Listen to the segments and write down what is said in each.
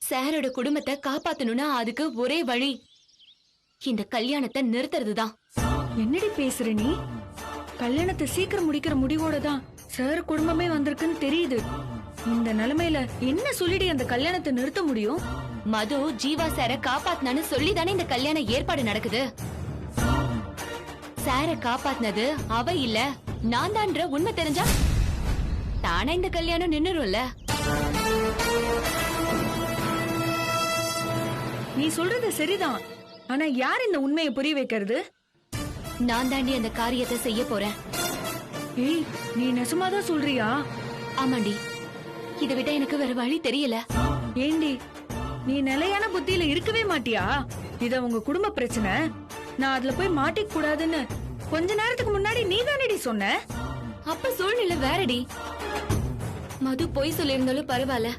சாரோட குடும்பத்தை காப்பாத்தணும்னா அதுக்கு ஒரே வழி இந்த கல்யாணத்தை நிறுத்துறதுதான். என்னடி பேசுற நீ? கல்யாணத்தை சீக்கிரம் முடிக்கிற முடிவோட தான் சார் குடும்பமே வந்திருக்குன்னு தெரியுது. இந்த நிலைமையில என்ன சொல்லிடி அந்த கல்யாணத்தை நிறுத்த முடியும்? மது ஜீவா சார காப்பாத்தினான்னு சொல்லிதானே இந்த கல்யாண ஏற்பாடு நடக்குது. சார காப்பாத்தினது அவ இல்ல நான் தான்ற உண்மை தெரிஞ்சா தானே இந்த கல்யாணம் நின்னுரும்ல. நீ சொல்றது சரிதான். ஆனா யார் இந்த உண்மையை புரிய வைக்கிறது? நான் தாண்டி அந்த காரியத்தை செய்ய போறேன். ஏய், நீ நெசமாதான் சொல்றியா? ஆமாண்டி, இதை விட எனக்கு வேற வழி தெரியல. ஏண்டி, நீ நிலையான புத்தியில இருக்கவே மாட்டியா? இத உங்க குடும்ப பிரச்சனை, நான் அதுல போய் மாட்டிக்க கூடாதுன்னு கொஞ்ச நேரத்துக்கு முன்னாடி நீ தானடி சொன்ன. அப்ப சூழ்நிலை வேறடி. மது பொய் சொல்லியிருந்தாலும் பரவாயில்ல,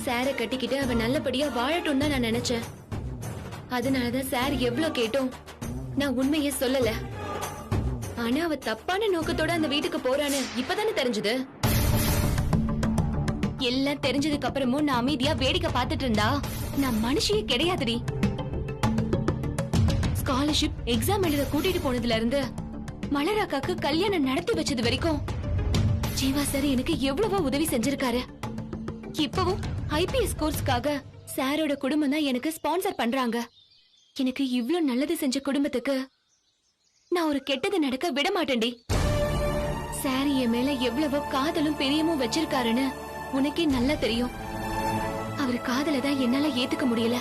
சார கட்டிக்கிட்டு அவ நல்லபடியா வாழட்டும் தான் நான் நினைச்சேன். அதனாலதான் சார் எவ்வளவு கேட்டோம் நான் உண்மையே சொல்லல. ஆனா அவ தப்பான நோக்கத்தோட அந்த வீட்டுக்கு போறான்னு இப்பதானே தெரிஞ்சது. எல்லாம் தெரிஞ்சதுக்கு அப்புறமும் நான் அமைதியா வேடிக்கை பார்த்துட்டு இருந்தா நான் மனுஷியே கிடையாதுடி. ஸ்காலர்ஷிப் எக்ஸாம் எழுத கூட்டிட்டு போனதுல இருந்து மலராக்காக்கு கல்யாணம் நடத்தி வச்சது வரைக்கும் ஜீவா சார் எனக்கு எவ்வளவோ உதவி செஞ்சிருக்காரு. இப்பவும் ஐபிஎஸ் கோர்ஸ்க்காக சாரோட குடும்பம் தான் எனக்கு ஸ்பான்சர் பண்றாங்க. எனக்கு இவ்ளோ நல்லது செஞ்ச குடும்பத்துக்கு நான் ஒரு கெட்டது நடக்க விட மாட்டேன்டி. சார் என் மேல எவ்வளவோ காதலும் பிரியமும் வச்சிருக்காருன்னு உனக்கே நல்லா தெரியும். அவர் காதல தான் என்னால ஏத்துக்க முடியல.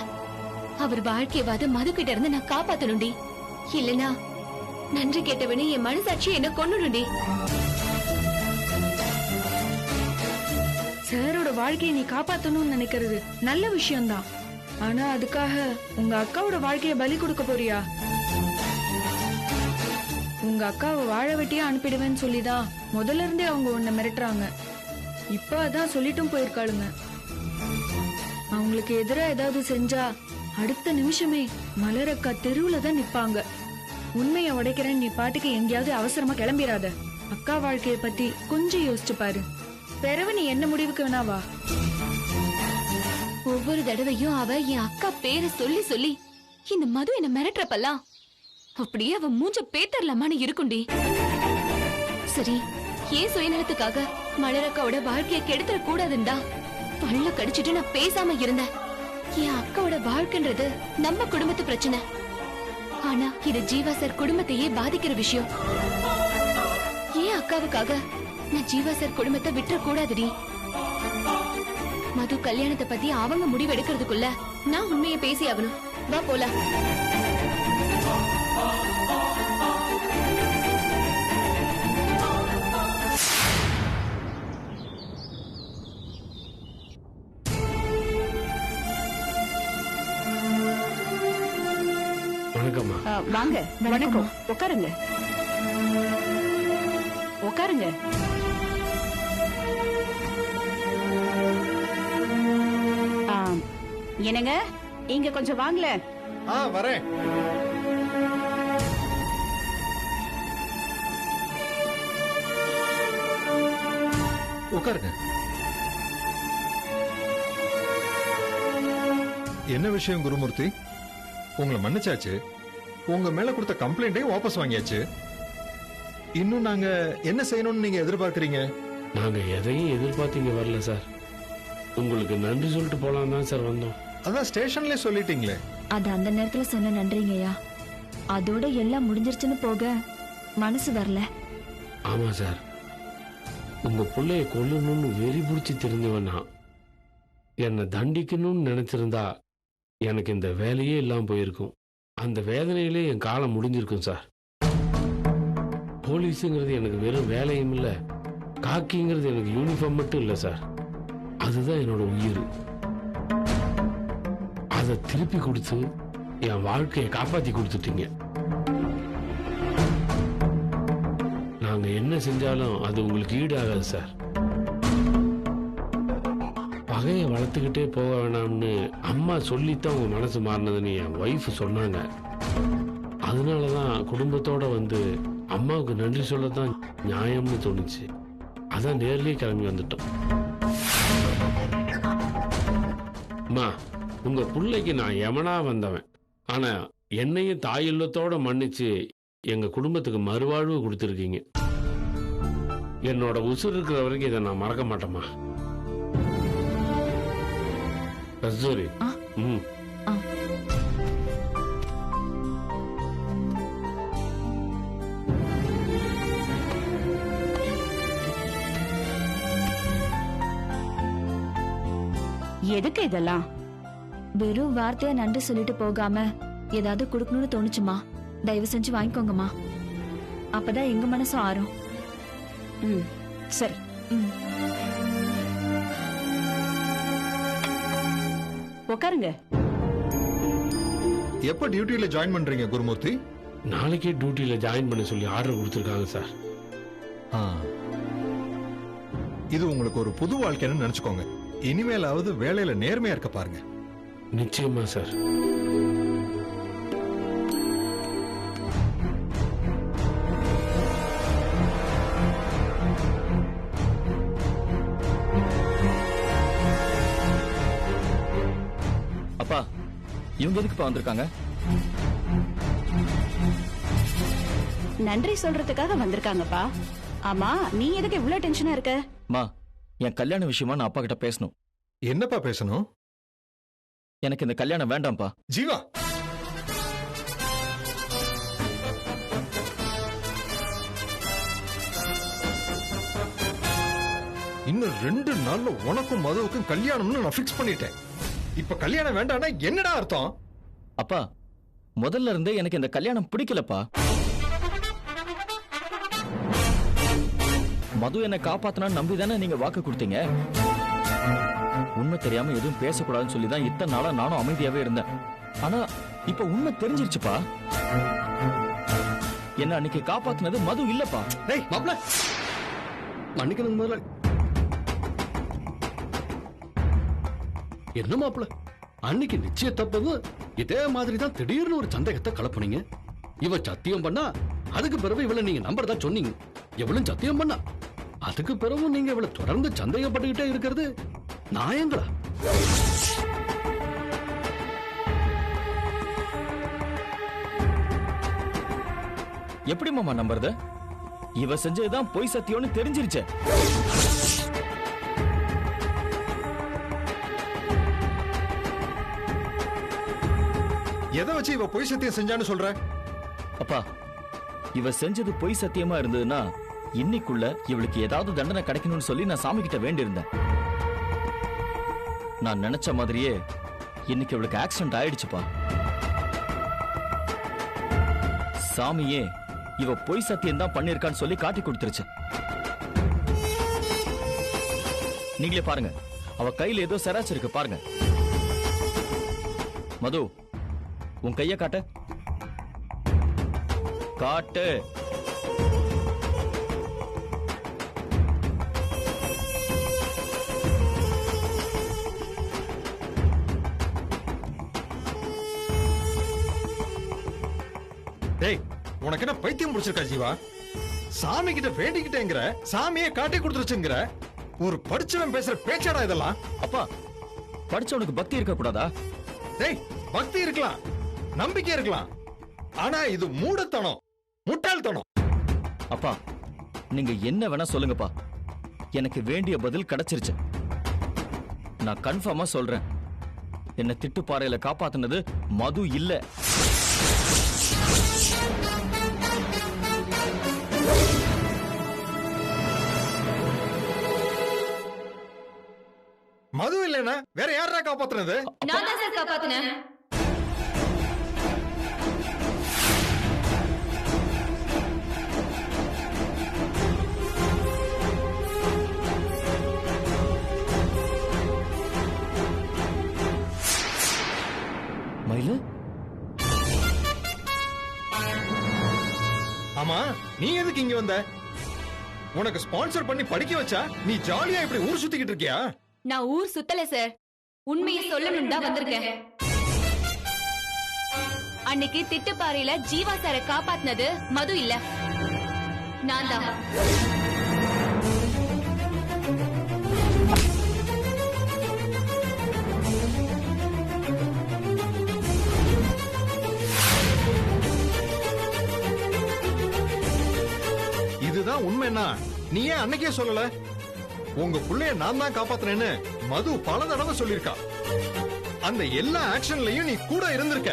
அவர் வாழ்க்கையவாத மது கிட்ட இருந்து நான் காப்பாத்தணும்டி. இல்லனா நன்றி கேட்டவனே என் மனசாட்சி என்ன கொன்னுடும்டி. சாரோட வாழ்க்கையை நீ காப்பாத்தணும்னு நினைக்கிறது நல்ல விஷயம்தான். ஆனா அதுக்காக உங்க அக்காவோட வாழ்க்கைய பலி கொடுக்க போறியா? உங்க அக்காவை வாழ வெட்டியா அனுப்பிடுவேன்னு சொல்லிதான் முதல்ல இருந்தே அவங்க உன்னை மிரட்டுறாங்க. இப்ப அதான் சொல்லிட்டும் போயிருக்காளுங்க. அவங்களுக்கு எதிரா ஏதாவது செஞ்சா அடுத்த நிமிஷமே மலரக்கா தெருவுல தான் நிப்பாங்க. உண்மையை உடைக்கிறேன், நீ பாட்டுக்கு எங்கேயாவது அவசரமா கிளம்பிராத. அக்கா வாழ்க்கைய பத்தி கொஞ்சம் யோசிச்சு பாரு. பிறகு நீ என்ன முடிவுக்கு வேணாவா? ஒவ்வொரு தடவையும் அவ என் அக்கா பேரை சொல்லி சொல்லி இந்த மது என்ன மிரட்டுறப்பெல்லாம் அப்படியே அவ மூஞ்ச பேத்தரலாமான்னு இருக்குண்டி. சரி, ஏன் சுயநலத்துக்காக மலரக்காவோட வாழ்க்கைய கெடுத்துட கூடாதுண்டா பல்ல கடிச்சிட்டு நான் பேசாம இருந்தேன். என் அக்காவோட வாழ்க்கைன்றது நம்ம குடும்பத்து பிரச்சனை. ஆனா இது ஜீவா சார் குடும்பத்தையே பாதிக்கிற விஷயம். ஏன் அக்காவுக்காக நான் ஜீவா சார் குடும்பத்தை விட்டுற கூடாதுடி. மது கல்யாணத்தை பத்தி அவங்க முடிவு எடுக்கிறதுக்குள்ள நான் உண்மையை பேசி ஆகணும். வா போலாம். வணக்கம்மா. வாங்க. வணக்கம். உட்காருங்க உட்காருங்க. என்னங்க, இங்க கொஞ்சம் வாங்கல. வரேன். உட்காருங்க. என்ன விஷயம் குருமூர்த்தி? உங்களை மன்னிச்சாச்சு, உங்க மேல கொடுத்த கம்ப்ளைண்டையும் வாபஸ் வாங்கியாச்சு. இன்னும் நாங்க என்ன செய்யணும்னு நீங்க எதிர்பார்க்கறீங்க? நாங்க எதையும் எதிர்பார்த்தீங்க வரல சார். உங்களுக்கு நன்றி சொல்லிட்டு போலாம் தான் சார் வந்தோம். அதான் ஸ்டேஷன்ல சொல்லிட்டீங்களே. அது அந்த நேரத்துல சொன்ன நன்றிங்கய்யா. அதோட எல்லாம் முடிஞ்சிருச்சுன்னு போக மனசு வரல. ஆமா சார், உங்க பிள்ளைய கொல்லணும்னு வெறி பிடிச்சி தெரிஞ்சவனா என்னை தண்டிக்கணும்னு நினைச்சிருந்தா எனக்கு இந்த வேலையே இல்லாம போயிருக்கும். அந்த வேதனையிலே என் காலம் முடிஞ்சிருக்கும் சார். போலீஸுங்கிறது எனக்கு வெறும் வேலையும் இல்லை, காக்கிங்கிறது எனக்கு யூனிஃபார்ம் மட்டும் இல்லை சார். அதுதான் என்னோட உயிர். அதை திருப்பி கொடுத்து என் வாழ்க்கையை காப்பாத்தி கொடுத்துட்டீங்க. நாங்க என்ன செஞ்சாலும் அது உங்களுக்கு ஈடாகாது சார். பகையை வளர்த்துக்கிட்டே போக வேணாம்னு அம்மா சொல்லித்தான் உங்க மனசு மாறினதுன்னு என் ஒய்ஃப் சொன்னாங்க. அதனாலதான் குடும்பத்தோட வந்து அம்மாவுக்கு நன்றி சொல்லத்தான் நியாயம்னு தோணுச்சு. அதான் நேர்லயே கிளம்பி வந்துட்டோம். அம்மா, உங்க பிள்ளைக்கு நான் எமனா வந்தவன். ஆனா என்னையும் தாயுள்ளத்தோட மன்னிச்சு எங்க குடும்பத்துக்கு மறுவாழ்வு கொடுத்துருக்கீங்க. என்னோட உசுர் இருக்கிற வரைக்கும் இதை நான் மறக்க மாட்டேமா. கஸ்தூரி. ம். எதுக்கு இதெல்லாம்? வெறும் வார்த்தையா நன்றி சொல்லிட்டு போகாம ஏதாவது கொடுக்கணும்னு தோணுச்சுமா. தயவு செஞ்சு வாங்கிக்கோங்கம்மா. அப்பதான் எங்க மனசும் ஆறும். ம், சரி. ம். உட்காருங்க. எப்ப டியூட்டில ஜாயின் பண்றீங்க குருமூர்த்தி? நாளைக்கே டியூட்டியில ஜாயின் பண்ண சொல்லி ஆர்டர் கொடுத்துருக்காங்க சார். ஆ. இது உங்களுக்கு ஒரு புது வாழ்க்கைன்னு நினைச்சுக்கோங்க. இனிமேலாவது வேலையில நேர்மையா இருக்க பாருங்க. நிச்சயமா சார். அப்பா, இவங்க எதுக்குப்பா வந்திருக்காங்க? நன்றி சொல்றதுக்காக வந்திருக்காங்கப்பா. ஆமா, நீ எதுக்கு இவ்ளோ டென்ஷனா இருக்க? மா, என் கல்யாண விஷயமா நான் அப்பா கிட்ட பேசணும். என்னப்பா பேசணும்? எனக்கு இந்த கல்யாணம் வேண்டாம்ப்பா. ஜீவா, இன்னும் 2 நாள்ல உனக்கும் மதுவுக்கும் கல்யாணம்னு நான் ஃபிக்ஸ் பண்ணிட்டேன். இப்ப கல்யாணம் வேண்டாம்னா என்னடா அர்த்தம்? அப்பா, முதல்ல இருந்தே எனக்கு இந்த கல்யாணம் பிடிக்கலப்பா. மது என்னை காப்பாத்தினான்னு நம்பிதானே நீங்க வாக்கு கொடுத்தீங்க. உண்மை தெரியாம எதுவும் பேசக்கூடாதுன்னு சொல்லிதான் இத்தனை நாளா நானும் அமைதியாவே இருந்தேன். ஆனா இப்ப உண்மை தெரிஞ்சிருச்சுப்பா. என்ன அன்னைக்கு காப்பாத்தினது மது இல்லப்பா. டேய் மாப்ள, மன்னிக்கணும் முதல்ல. என்ன மாப்ள, அன்னைக்கு நிச்சயத்தப்பது இதே மாதிரி தான் திடீர்னு ஒரு சந்தேகத்தை கலப்புனீங்க. இவ சத்தியம் பண்ணா அதுக்கு பிறகு இவளை நீங்க நம்பறதா சொன்னீங்க. எவ்வளவு சத்தியம் பண்ணா அதுக்கு பிறகு நீங்க இவளை தொடர்ந்து சந்தேகப்பட்டுக்கிட்டே இருக்கிறது நியாயங்களா? எப்படி மாமா நம்புறது? இவ செஞ்சதுதான் பொய் சத்தியம்னு தெரிஞ்சிருச்சு. எதை வச்சு இவ பொய் சத்தியம் செஞ்சான்னு சொல்ற? அப்பா, இவ செஞ்சது பொய் சத்தியமா இருந்ததுன்னா இன்னைக்குள்ள இவளுக்கு ஏதாவது தண்டனை கிடைக்கணும்னு சொல்லி நான் சாமி கிட்ட வேண்டியிருந்தேன். நான் நினைச்ச மாதிரியே இன்னைக்கு இவளுக்கு ஆக்சிடென்ட் ஆயிடுச்சுப்பா. சாமியே இவ பொய் சத்தியம் தான் பண்ணிருக்கான்னு சொல்லி காட்டி கொடுத்துருச்சு. நீங்களே பாருங்க, அவ கையில ஏதோ செராச்சு இருக்கு பாருங்க. மது, உன் கைய காட்டு. காட்டு. டேய், உனக்கு என்ன பைத்தியம் முடிச்சிருக்கா ஜீவா? சாமி கிட்ட வேண்டிக்கிட்டேங்கிற, சாமியே காட்டி கொடுத்துருச்சுங்கிற. ஒரு படிச்சவன் பேசுற பேச்சாடா இதெல்லாம்? அப்பா, படிச்சவனுக்கு பக்தி இருக்க கூடாதா? டேய், பக்தி இருக்கலாம், நம்பிக்கை இருக்கலாம், ஆனா இது மூடத்தனம், முட்டாள்தனம். அப்பா, நீங்க என்ன வேணா சொல்லுங்கப்பா. எனக்கு வேண்டிய பதில் கிடைச்சிருச்சு. நான் கன்ஃபார்மா சொல்றேன், என்ன திட்டுப்பாறையில காப்பாத்துனது மது இல்ல. மது இல்லைன்னா வேற யாரா காப்பாத்துனது? நான் தான் சார் காப்பாத்தினேன். மயிலு, ஆமா, நீ எதுக்கு இங்க வந்த? உனக்கு ஸ்பான்சர் பண்ணி படிக்க வச்சா நீ ஜாலியா இப்படி ஊர் சுத்திக்கிட்டு இருக்கியா? நான் ஊர் சுத்தல சார், உண்மையை சொல்லணும் தான் வந்திருக்கேன். அன்னைக்கு திட்டுப்பாறையில ஜீவா சாரை காப்பாத்தினது மது இல்ல, நான் தான். இதான் உண்மைன்னா நீ ஏன் அன்னைக்கே சொல்லல? உங்க புள்ளைய நான் தான் காப்பாத்துறேன்னு மது பல தடவை சொல்லிருக்கா. அந்த எல்லா ஆக்ஷன்லயும் நீ கூட இருந்திருக்க.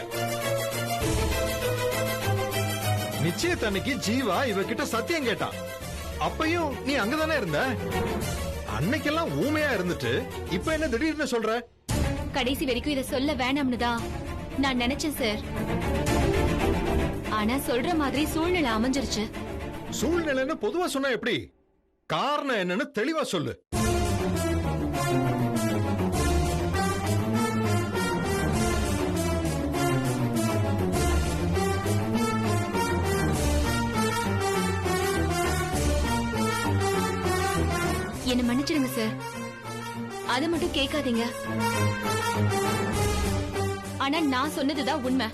நிச்சயத்தன்னைக்கு ஜீவா இவகிட்ட சத்தியம் கேட்டா. அப்பையும் நீ அங்கதானே இருந்த. அன்னைக்கெல்லாம் ஊமையா இருந்துட்டு இப்ப என்ன திடீர்னு சொல்ற? கடைசி வரைக்கும் இத சொல்ல வேணாம்னு தான் நான் நினைச்சேன் சார். ஆனா சொல்ற மாதிரி சூழ்நிலை அமைஞ்சிருச்சு. சூழ்நிலைன்னு பொதுவா சொன்னா எப்படி? காரணம் என்னன்னு தெளிவா சொல்லு. என்ன மன்னிச்சிடுங்க சார். அதை மட்டும் கேட்காதீங்க. ஆனா நான் சொன்னதுதான் உண்மை.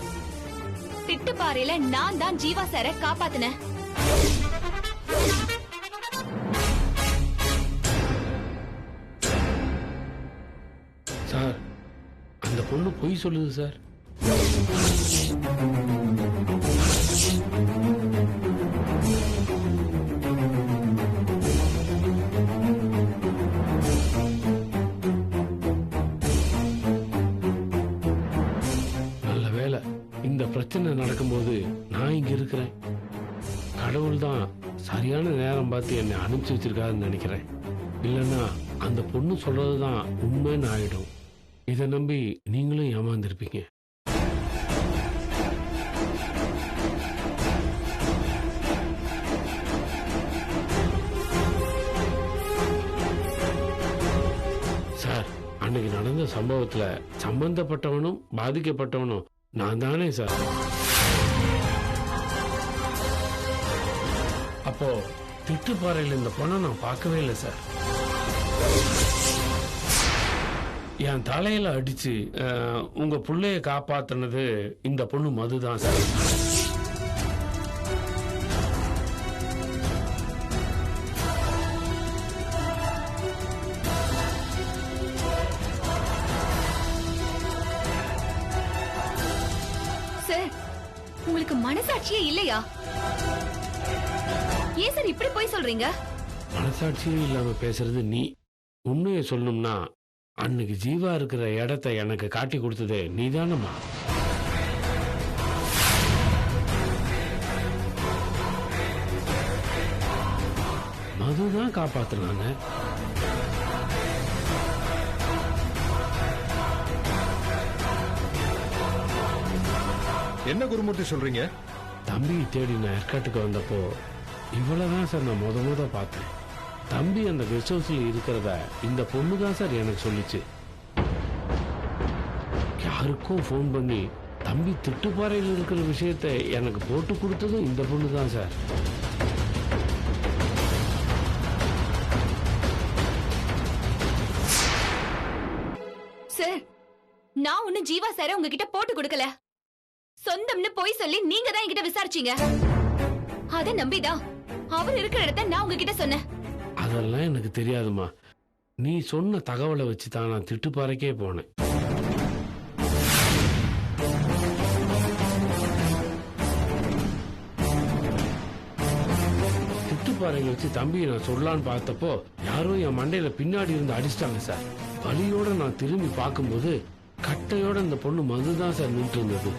திட்டுப்பாறையில நான் தான் ஜீவா சாரை காப்பாத்தினேன். சார், அந்த பொண்ணு பொய் சொல்லுது சார். நல்ல வேளை இந்த பிரச்சனை நடக்கும்போது நான் இங்க இருக்கிறேன். கடவுள் தான் சரியான நேரம் பார்த்து என்னை அனுப்பிச்சு வச்சிருக்காருன்னு நினைக்கிறேன். இல்லைன்னா அந்த பொண்ணு சொல்றதுதான் உண்மைன்னு ஆயிடும். இதை நம்பி நீங்களும் ஏமாந்துருப்பீங்க. சார், அன்னைக்கு நடந்த சம்பவத்துல சம்பந்தப்பட்டவனும் பாதிக்கப்பட்டவனும் நான் தானே சார். அப்போ திட்டுப்பாறையில் இந்த பொண்ணை நான் பார்க்கவே இல்லை சார். என் தலையில அடிச்சு உங்க புள்ளைய காப்பாத்தினது இந்த பொண்ணு மதுதான் சார். சார், உங்களுக்கு மனசாட்சியே இல்லையா? ஏன் சார் இப்படி போய் சொல்றீங்க? மனசாட்சியே இல்லாம பேசுறது நீ. உண்மையை சொல்லணும்னா அன்னைக்கு ஜீவா இருக்கிற இடத்தை எனக்கு காட்டி கொடுத்ததே நீதானம்மா. மதுதான் காப்பாத்துனாங்க. என்ன குருமூர்த்தி சொல்றீங்க? தம்பி தேடி நான் ஏற்காட்டுக்கு வந்தப்போ இவ்வளவுதான் சார் நான் முத பார்த்தேன். தம்பி அந்த கெஸ்ட் ஹவுஸ்ல இருக்கிறத இந்த பொண்ணு தான் சார் எனக்கு சொல்லிச்சு. யாருக்கும் ஃபோன் பண்ணி தம்பி திட்டுப்பாறையில் இருக்கிற விஷயத்தை எனக்கு போட்டு கொடுத்ததும் இந்த பொண்ணு தான் சார். சார், நான் ஒண்ணு ஜீவா சார உங்ககிட்ட போட்டு கொடுக்கல. சொந்தம்னு போய் சொல்லி நீங்க தான் என்கிட்ட விசாரிச்சீங்க. அத நம்பிதான் அவர் இருக்கிற இடத்த நான் உங்ககிட்ட சொன்னேன். அதெல்லாம் எனக்கு தெரியாதுமா. நீ சொன்ன தகவலை வச்சு தான் நான் திட்டுப்பாறைக்கே போனேன். திட்டுப்பாறையில வச்சு தம்பியை நான் சொல்லலான்னு பார்த்தப்போ யாரோ என் மண்டையில பின்னாடி இருந்து அடிச்சிட்டாங்க சார். வலியோட நான் திரும்பி பார்க்கும்போது கட்டையோட இந்த பொண்ணு மதுதான் சார் நின்று இருந்தது.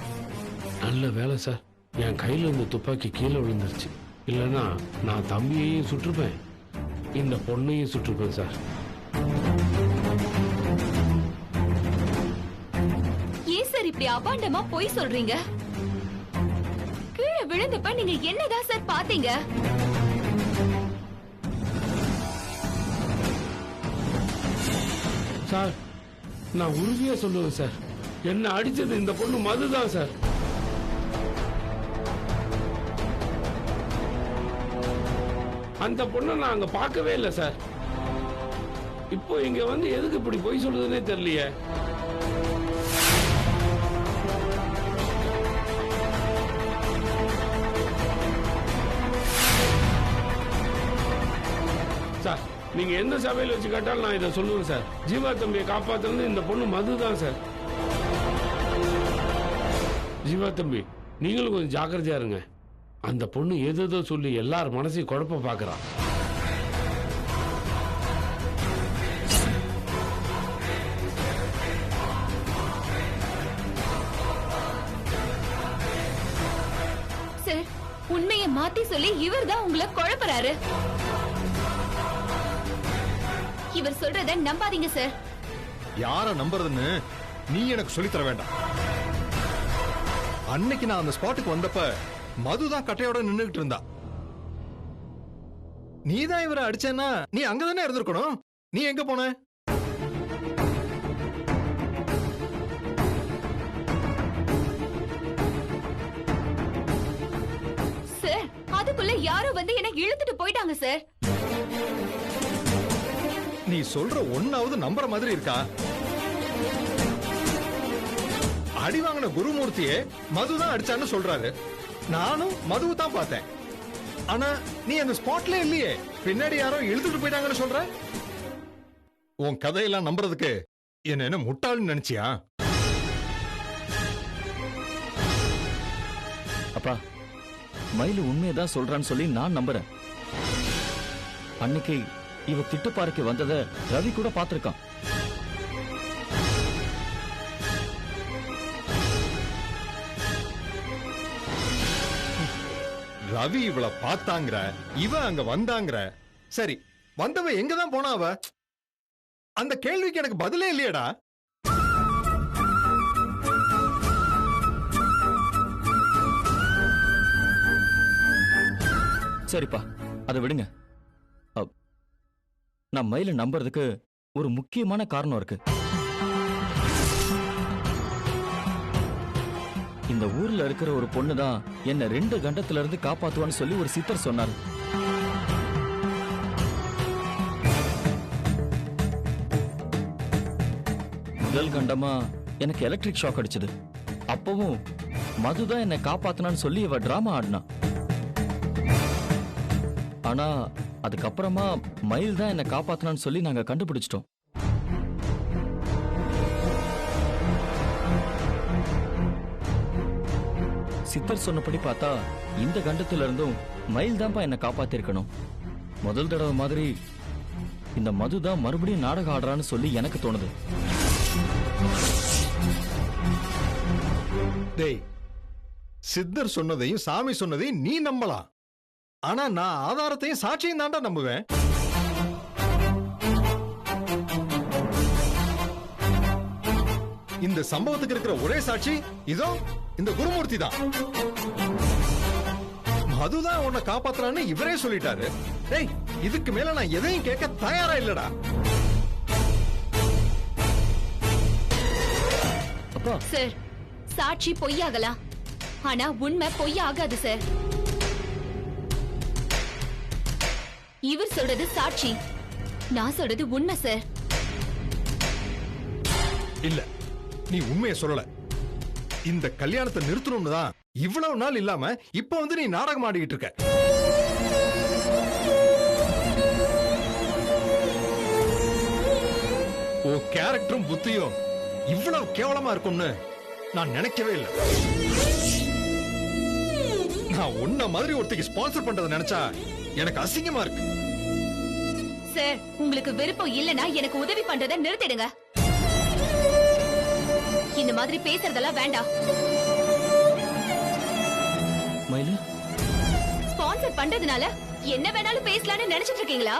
நல்ல வேலை சார், என் கையில இருந்த துப்பாக்கி கீழே விழுந்துருச்சு. இல்லைன்னா நான் தம்பியையும் சுற்றுப்பேன், இந்த பொண்ணையும் சுற்றுப்பேன் சார். ஏன் சார் இப்படி அபாண்டமா போய் சொல்றீங்க? கீழே விழுந்தப்ப நீங்க என்னதான் சார் பாத்தீங்க? சார், நான் உறுதியா சொல்லுவேன் சார், என்ன அடிச்சது இந்த பொண்ணு மதுதான் சார். அந்த பொண்ணை நான் அங்க பார்க்கவே இல்லை சார். இப்போ இங்க வந்து எதுக்கு இப்படி பொய் சொல்லுதுன்னே தெரியலையே. சார், நீங்க எந்த சபையில வச்சு கேட்டாலும் நான் இதை சொல்லுவேன் சார். ஜீவா தம்பியை காப்பாத்துறது இந்த பொண்ணு மதுதான் சார். ஜீவா தம்பி, நீங்களும் கொஞ்சம் ஜாக்கிரதையா இருங்க. அந்த பொண்ணு ஏதேதோ சொல்லி எல்லார் மனசையும் குழப்ப பார்க்கறான். சார், உண்மையை மாத்தி சொல்லி இவர் தான் உங்களை குழப்பறாரு. இவர் சொல்றத நம்பாதீங்க சார். யார நம்புறதுன்னு நீ எனக்கு சொல்லித் தர வேண்டாம். அன்னைக்கு நான் அந்த ஸ்பாட்டுக்கு வந்தப்ப மதுதான் கட்டையோட நின்னுகிட்டு இருந்தா. நீதான் இவரை அடிச்சேன்னா நீ அங்கதானே இருந்திருக்கணும். நீ எங்க போன? சார், அதுக்குள்ள யாரோ வந்து என்ன இழுத்துட்டு போயிட்டாங்க சார். நீ சொல்ற ஒன்னாவது நம்புற மாதிரி இருக்கா? அடி வாங்கின குருமூர்த்தியே மதுதான் அடிச்சான்னு சொல்றாரு. நானும் மதுவை தான் பார்த்தேன். ஆனா நீ அந்த ஸ்பாட்ல இல்லையே. பின்னாடி யாரோ இழுத்துட்டு போயிட்டாங்கன்னு சொல்ற. உன் கதையெல்லாம் நம்புறதுக்கு என்ன முட்டாள்னு நினைச்சியா? அப்பா, மயிலு உண்மையதான் சொல்றான்னு சொல்லி நான் நம்புறேன். அன்னைக்கு இவ திட்டுப்பாறைக்கு வந்தத ரவி கூட பார்த்திருக்கான். ரவி இவளை பார்த்தாங்கிற, இவ அங்க வந்தாங்கிற. சரி, வந்தவ எங்கதான் போனா? அவ அந்த கேள்விக்கு எனக்கு பதிலே இல்லையடா. சரிப்பா, அதை விடுங்க. நான் மயில நம்புறதுக்கு ஒரு முக்கியமான காரணம் இருக்கு. இந்த ஊர்ல இருக்கிற ஒரு பொண்ணுதான் என்ன 2 கண்டத்துல இருந்து காப்பாத்துவான்னு சொல்லி ஒரு சித்தர் சொன்னார். முதல் கண்டமா எனக்கு எலக்ட்ரிக் ஷாக் அடிச்சது. அப்பவும் மதுதான் என்னை காப்பாத்தினான்னு சொல்லி இவ டிராமா ஆடினா. ஆனா அதுக்கப்புறமா மயில் தான் என்னை காப்பாத்தினான்னு சொல்லி நாங்க கண்டுபிடிச்சிட்டோம். சித்தர் சொன்னபடி பார்த்தா இந்த கண்டத்துல இருந்தும் மயில் தான்ப்பா என்னை காப்பாத்திருக்கணும். முதல் தடவை மாதிரி இந்த மதுதான் மறுபடியும் நாடகம் ஆடுறான்னு சொல்லி எனக்கு தோணுது. டேய், சித்தர் சொன்னதையும் சாமி சொன்னதையும் நீ நம்பலாம். ஆனா நான் ஆதாரத்தையும் சாட்சியும் தாண்டா நம்புவேன். இந்த சம்பவத்துக்கு இருக்கிற ஒரே சாட்சி இதோ இந்த குருமூர்த்தி தான். மதுதான் உன்னை காப்பாத்துறான்னு இவரே சொல்லிட்டாரு. டேய், இதுக்கு மேல நான் எதையும் கேட்க தயாரா இல்லடா. அப்பா சார், சாட்சி பொய்யாகலாம், ஆனா உண்மை பொய்யாகாது சார். இவர் சொல்றது சாட்சி, நான் சொல்றது உண்மை சார். இல்ல, நீ உண்மையை சொல்லல. இந்த கல்யாணத்தை நிறுத்தணும்னு தான் இவ்வளவு நாள் இல்லாம இப்ப வந்து நீ நாடகம் ஆடிக்கிட்டு இருக்க. உன் கேரக்டரும் புத்தியும் இவ்வளவு கேவலமா இருக்கும்னு நான் நினைக்கவே இல்லை. நான் உன்ன மாதிரி ஒருத்திக்கு ஸ்பான்சர் பண்றதை நினைச்சா எனக்கு அசிங்கமா இருக்கு. சார், உங்களுக்கு விருப்பம் இல்லனா எனக்கு உதவி பண்றதை நிறுத்திடுங்க. இந்த மாதிரி பேசுறதெல்லாம் வேண்டாம். மயிலு, ஸ்பான்சர் பண்றதுனால என்ன வேணாலும் பேசலாம்னு நினைச்சிட்டு இருக்கீங்களா?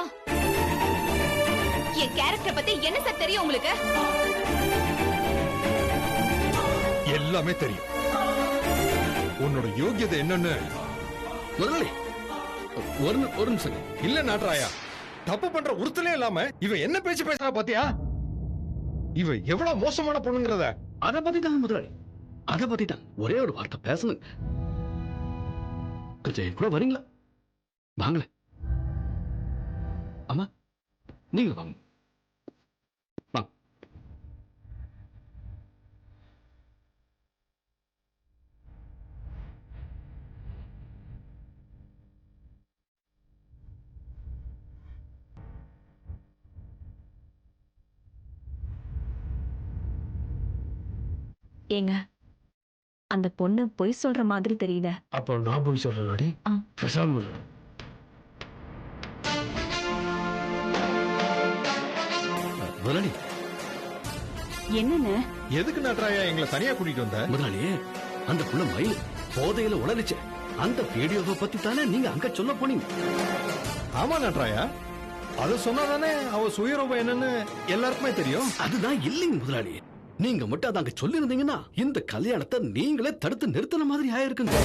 என் கேரக்டர் பத்தி என்ன சார் தெரியும் உங்களுக்கு? எல்லாமே தெரியும். உன்னோட யோகியதை என்னன்னு முதலாளி ஒரு நிமிஷம். இல்ல நாட்ராயா, தப்பு பண்ற உறுத்தலே இல்லாம இவ என்ன பேச்சு பேசுறா பாத்தியா? இவ எவ்வளவு மோசமான பொண்ணுங்கிறத. அதை பத்தி தான் முதலாளி, அதை பத்தி தான் ஒரே ஒரு வார்த்தை பேசணும். கொஞ்சம் என் கூட வரீங்களா? வாங்களே. ஆமா, நீங்க வாங்க. வாங்க. ஏங்க அந்த பொண்ணு பொய் சொல்ற மாதிரி தெரியல. அப்போ நான் போய் சொல்றேன். ஆ. பேசாம முதலாளி என்னன்னு எதுக்கு நட்ராயா எங்களை தனியா கூட்டிட்டு வந்த? முதலாளி அந்த புள்ள மயில் போதையில உளறிச்சு. அந்த வீடியோவை பத்தி தானே நீங்க அங்க சொல்ல போனீங்க. ஆமா நட்ராயா, அது சொன்னாதானே அவ சுயரூபம் என்னன்னு எல்லாருக்குமே தெரியும். அதுதான் இல்லைங்க முதலாளி. நீங்க மட்டும் அதை அங்க சொல்லிருந்தீங்கன்னா இந்த கல்யாணத்தை நீங்களே தடுத்து நிறுத்தின மாதிரி ஆயிருக்குங்க.